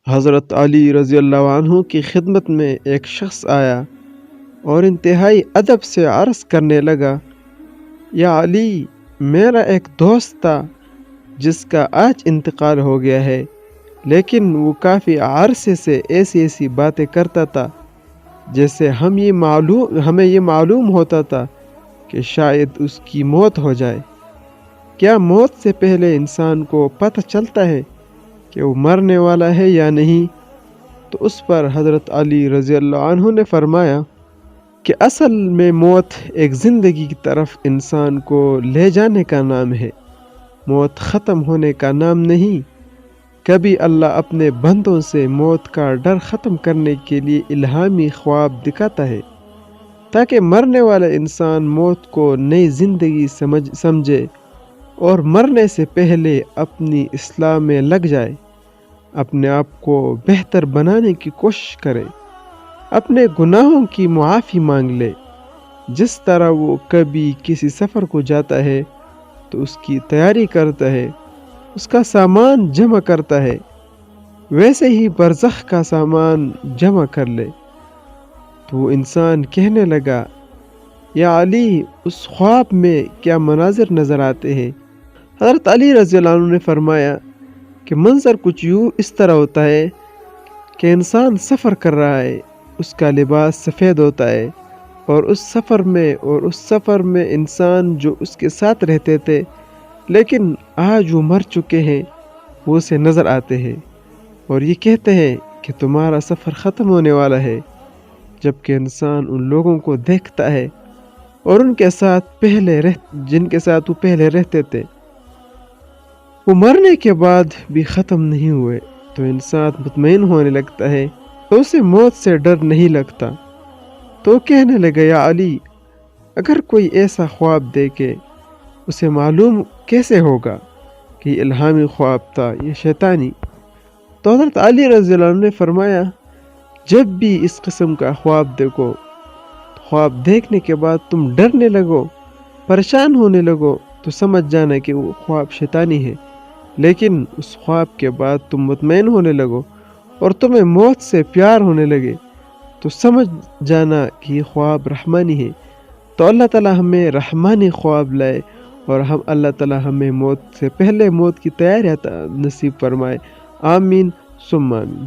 حضرت علی رضی اللہ عنہ کی خدمت میں ایک شخص آیا اور انتہائی ادب سے عرض کرنے لگا، یا علی، میرا ایک دوست تھا جس کا آج انتقال ہو گیا ہے، لیکن وہ کافی عرصے سے ایسی باتیں کرتا تھا جیسے ہمیں یہ معلوم ہوتا تھا کہ شاید اس کی موت ہو جائے۔ کیا موت سے پہلے انسان کو پتہ چلتا ہے کہ وہ مرنے والا ہے یا نہیں؟ تو اس پر حضرت علی رضی اللہ عنہ نے فرمایا کہ اصل میں موت ایک زندگی کی طرف انسان کو لے جانے کا نام ہے، موت ختم ہونے کا نام نہیں۔ کبھی اللہ اپنے بندوں سے موت کا ڈر ختم کرنے کے لیے الہامی خواب دکھاتا ہے تاکہ مرنے والا انسان موت کو نئی زندگی سمجھے اور مرنے سے پہلے اپنی اصلاح میں لگ جائے، اپنے آپ کو بہتر بنانے کی کوشش کرے، اپنے گناہوں کی معافی مانگ لے۔ جس طرح وہ کبھی کسی سفر کو جاتا ہے تو اس کی تیاری کرتا ہے، اس کا سامان جمع کرتا ہے، ویسے ہی برزخ کا سامان جمع کر لے۔ تو وہ انسان کہنے لگا، یا علی، اس خواب میں کیا مناظر نظر آتے ہیں؟ حضرت علی رضی اللہ عنہ نے فرمایا کہ منظر کچھ یوں اس طرح ہوتا ہے کہ انسان سفر کر رہا ہے، اس کا لباس سفید ہوتا ہے، اور اس سفر میں انسان جو اس کے ساتھ رہتے تھے لیکن آج وہ مر چکے ہیں، وہ اسے نظر آتے ہیں اور یہ کہتے ہیں کہ تمہارا سفر ختم ہونے والا ہے، جبکہ انسان ان لوگوں کو دیکھتا ہے اور ان کے ساتھ جن کے ساتھ وہ پہلے رہتے تھے، وہ مرنے کے بعد بھی ختم نہیں ہوئے، تو انسان مطمئن ہونے لگتا ہے، تو اسے موت سے ڈر نہیں لگتا۔ تو کہنے لگا، یا علی، اگر کوئی ایسا خواب دیکھے اسے معلوم کیسے ہوگا کہ یہ الہامی خواب تھا یا شیطانی؟ تو حضرت علی رضی اللہ عنہ نے فرمایا، جب بھی اس قسم کا خواب دیکھو، خواب دیکھنے کے بعد تم ڈرنے لگو، پریشان ہونے لگو، تو سمجھ جانا کہ وہ خواب شیطانی ہے، لیکن اس خواب کے بعد تم مطمئن ہونے لگو اور تمہیں موت سے پیار ہونے لگے، تو سمجھ جانا کہ یہ خواب رحمانی ہے۔ تو اللہ تعالیٰ ہمیں رحمانی خواب لائے اور اللہ تعالیٰ ہمیں موت سے پہلے موت کی تیاری نصیب فرمائے۔ آمین ثم آمین۔